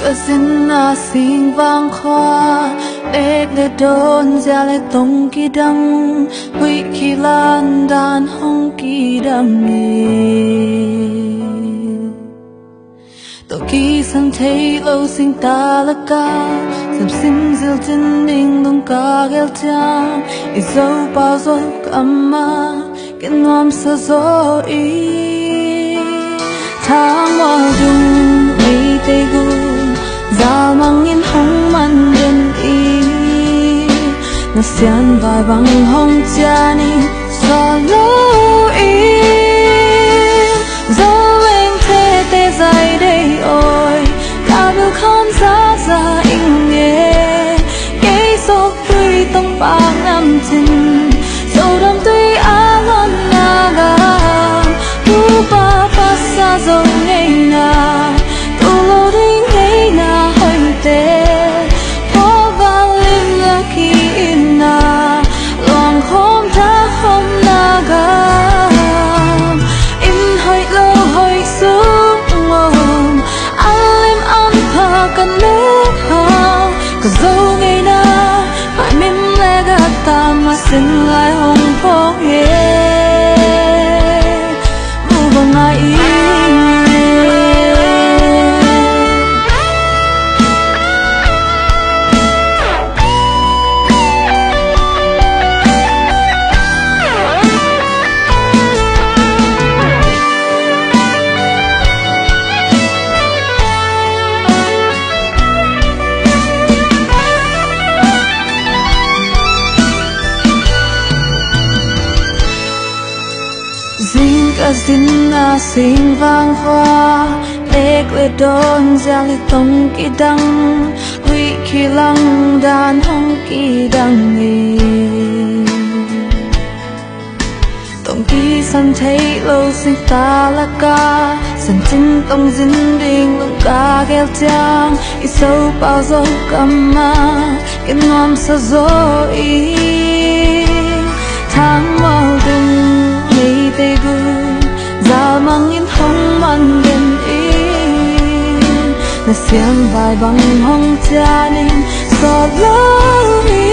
Cả xin xin vang khoa ếch lệ đôn ra lệ tông kỳ đăng huy khi lan đàn hông kỳ đăng tổ kỳ sang thấy lâu sinh ta là ca dầm xin diệu chân ninh đông ca ghel chang ý dấu bao dấu cầm ma cái nom sơ dấu ý tháng mơ dung mây tây gu Zal mangin hong man den i Na sian vai bang hong chani so lo i Zo em thế te dài đây ôi Cả biểu khom giá ra in nghe Cái sốc tuy tông bạc năm chân Dẫu đam tuy á lon na gà Tu ba ba xa dâu ngày na Tu lô đi ngày na hơi tê Phố vang lên là khi in na Lòng khóm đã không na gà In hơi lâu hơi xuống ngồm Ăn lên ăn thà cần nếp hào Cả dâu ngày na Phải mềm lẽ gạt ta mà xin lại hồng phố nghe Mù bằng ai ý Xin xin vang hoa ếch lệ đôn ra lệ tông kỳ đăng huy khi lăng đàn hông kỳ đăng nghề tông kỳ san thấy lâu sinh ta là ca san chân tông dính đình lông ca ghel chang ý sâu bao dấu cầm ma cái nom sơ dối ý tháng mơ đừng mây tây gu Zal mangin hong man den i Na sian vai bang hong cha nin so lo mi